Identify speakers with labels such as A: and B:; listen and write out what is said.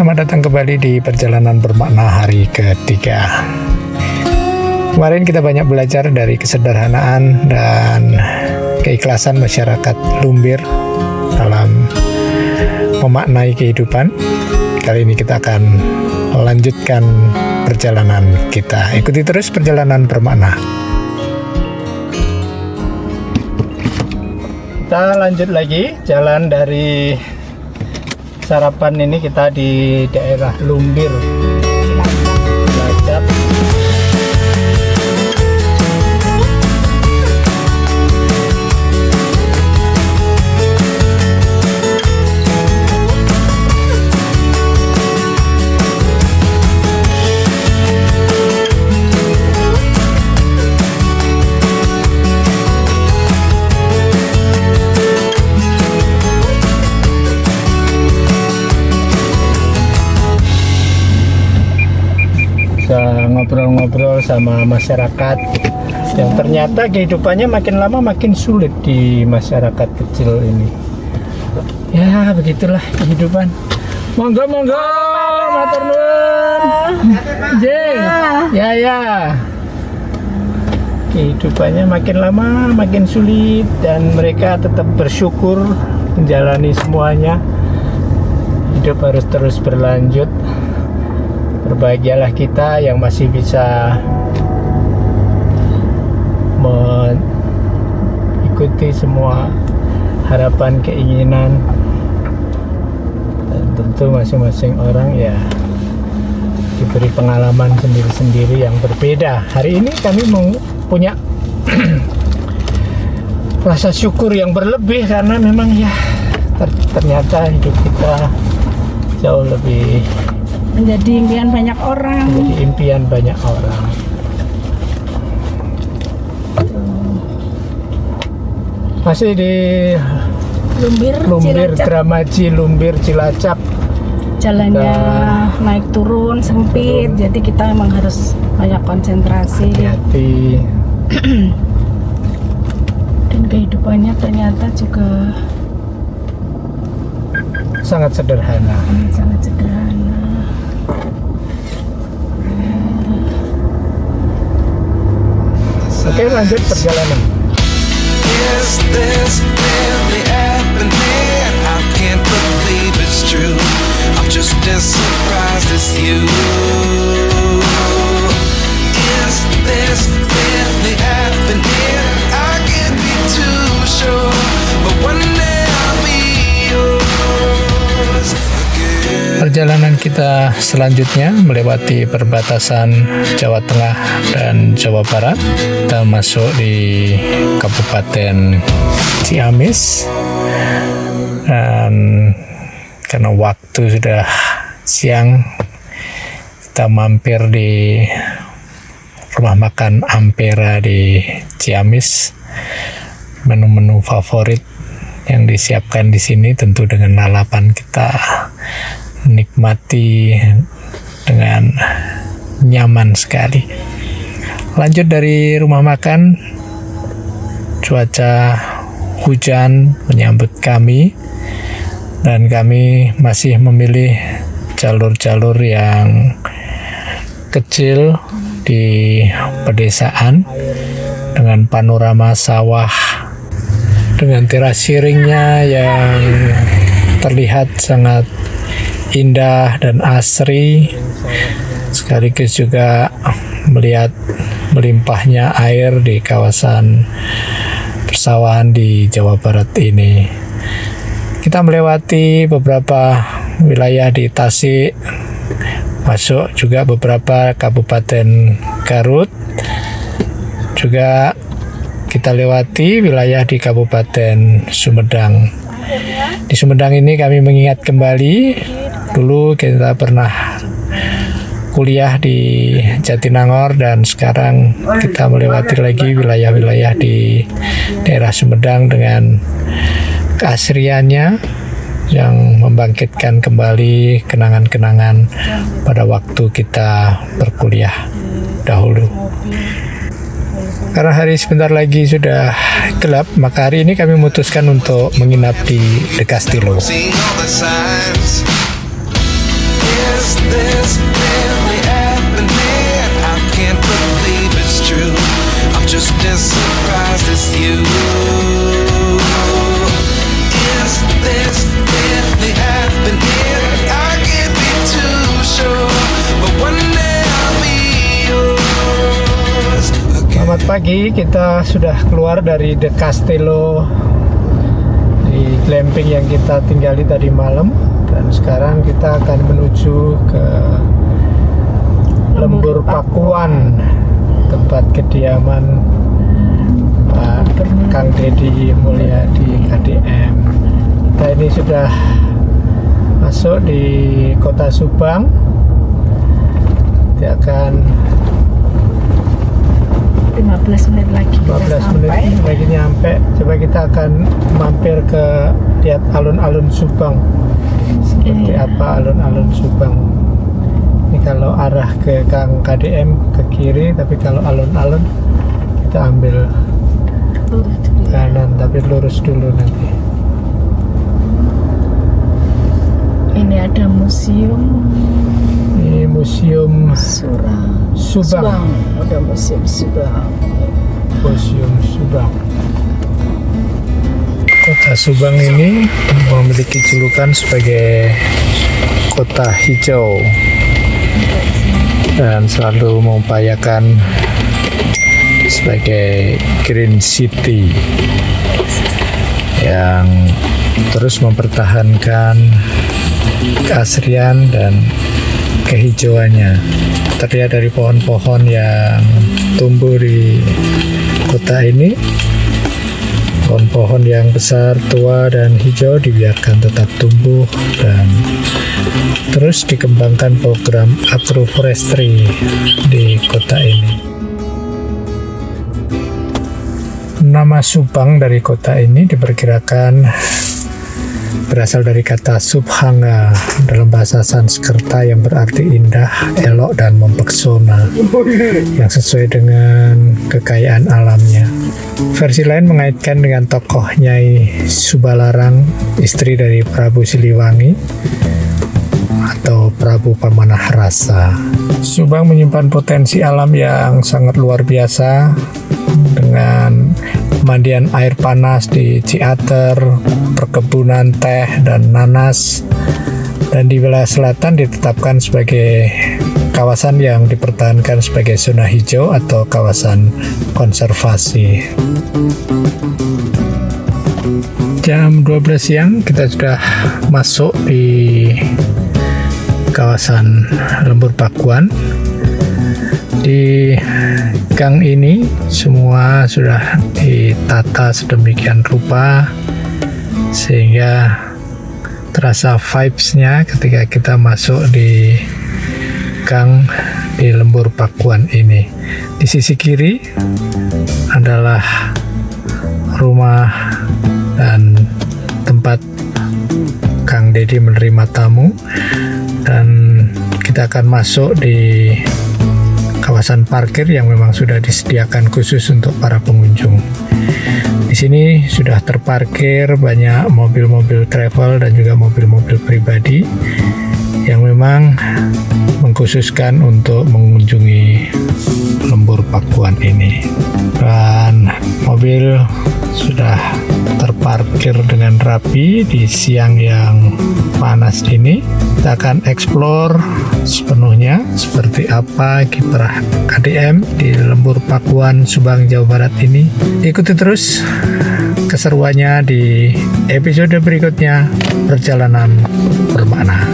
A: Selamat datang kembali di perjalanan bermakna hari ketiga. Kemarin kita banyak belajar dari kesederhanaan dan keikhlasan masyarakat Lumbir dalam memaknai kehidupan. Kali ini kita akan melanjutkan perjalanan kita. Ikuti terus perjalanan bermakna. Kita lanjut lagi jalan dari sarapan ini, kita di daerah Lumbir, Cilacap. Ngobrol-ngobrol sama masyarakat yang ternyata kehidupannya makin lama makin sulit di masyarakat kecil ini. Ya begitulah kehidupan. Monggo matur nuwun. Ya. Kehidupannya makin lama makin sulit dan mereka tetap bersyukur menjalani semuanya. Hidup harus terus berlanjut. Berbahagialah kita yang masih bisa mengikuti semua harapan, keinginan, dan tentu masing-masing orang ya diberi pengalaman sendiri-sendiri yang berbeda. Hari ini kami punya rasa syukur yang berlebih karena memang ya ternyata hidup kita jauh lebih
B: menjadi impian banyak orang.
A: Masih di Lumbir, Dramaji, Lumbir, Cilacap.
B: Jalannya naik turun sempit, jadi kita emang harus banyak konsentrasi.
A: Hati-hati.
B: Dan kehidupannya ternyata juga
A: sangat sederhana. Oke, lanjut perjalanan.
C: Is this really happening? I can't believe it's true. I'm just as surprised as you. Is this really happening? I can't be too sure, but one day I'll be yours again.
A: Perjalanan kita selanjutnya melewati perbatasan Jawa Tengah dan Jawa Barat. Kita masuk di Kabupaten Ciamis, dan karena waktu sudah siang, kita mampir di rumah makan Ampera di Ciamis. Menu-menu favorit yang disiapkan di sini tentu dengan lalapan, kita nikmati dengan nyaman sekali. Lanjut dari rumah makan, cuaca hujan menyambut kami dan kami masih memilih jalur-jalur yang kecil di pedesaan dengan panorama sawah dengan teras siringnya yang terlihat sangat indah dan asri, sekaligus juga melihat melimpahnya air di kawasan persawahan di Jawa Barat ini. Kita melewati beberapa wilayah di Tasik, masuk juga beberapa kabupaten Garut, juga kita lewati wilayah di Kabupaten Sumedang. Di Sumedang ini kami mengingat kembali dulu kita pernah kuliah di Jatinangor, dan sekarang kita melewati lagi wilayah-wilayah di daerah Sumedang dengan keasriannya yang membangkitkan kembali kenangan-kenangan pada waktu kita berkuliah dahulu. Karena hari sebentar lagi sudah gelap, maka hari ini kami memutuskan untuk menginap di De Castillo.
C: Is this really happening? I can't believe it's true. I'm just as surprised as you. Is this really happening? I can't be too sure, but one day I'll be yours again.
A: Selamat pagi, kita sudah keluar dari The Castello di glamping yang kita tinggali tadi malam, dan sekarang kita akan menuju ke Lembur Pakuan, tempat kediaman Pak Kang Deddy Mulyadi KDM. Kita ini sudah masuk di kota Subang. Dia akan
B: 15 menit lagi kita
A: 15 menit
B: sampai.
A: lagi nyampe. Coba kita akan mampir ke lihat alun-alun Subang. Seperti
B: Iya.
A: apa alun-alun Subang. Ini kalau arah ke Kang KDM ke kiri, tapi kalau alun-alun kita ambil kanan, tapi lurus dulu nanti.
B: Ini ada museum
A: Ini museum Subang.
B: Ada museum Subang.
A: Museum Subang. Kota Subang ini memiliki julukan sebagai kota hijau dan selalu mengupayakan sebagai Green City yang terus mempertahankan keasrian dan kehijauannya. Terlihat dari pohon-pohon yang tumbuh di kota ini. Pohon-pohon yang besar, tua, dan hijau dibiarkan tetap tumbuh dan terus dikembangkan program agroforestry di kota ini. Nama Subang dari kota ini diperkirakan berasal dari kata Subhanga dalam bahasa Sanskerta yang berarti indah, elok, dan mempesona, yang sesuai dengan kekayaan alamnya. Versi lain mengaitkan dengan tokoh Nyai Subalarang, istri dari Prabu Siliwangi atau Prabu Pamanah Rasa. Subang menyimpan potensi alam yang sangat luar biasa dengan pemandian air panas di Ciater, perkebunan teh dan nanas, dan di wilayah selatan ditetapkan sebagai kawasan yang dipertahankan sebagai zona hijau atau kawasan konservasi. Jam 12 siang kita sudah masuk di kawasan Lembur Pakuan. Di gang ini semua sudah ditata sedemikian rupa sehingga terasa vibes-nya ketika kita masuk di gang di Lembur Pakuan ini. Di sisi kiri adalah rumah dan tempat Kang Deddy menerima tamu, dan kita akan masuk di kawasan parkir yang memang sudah disediakan khusus untuk para pengunjung. Di sini sudah terparkir banyak mobil-mobil travel dan juga mobil-mobil pribadi yang memang mengkhususkan untuk mengunjungi Lembur Pakuan ini. Dan mobil sudah terparkir dengan rapi di siang yang panas ini. Kita akan explore sepenuhnya seperti apa kiprah KDM di Lembur Pakuan, Subang, Jawa Barat ini. Ikuti terus keseruannya di episode berikutnya Perjalanan Bermakna.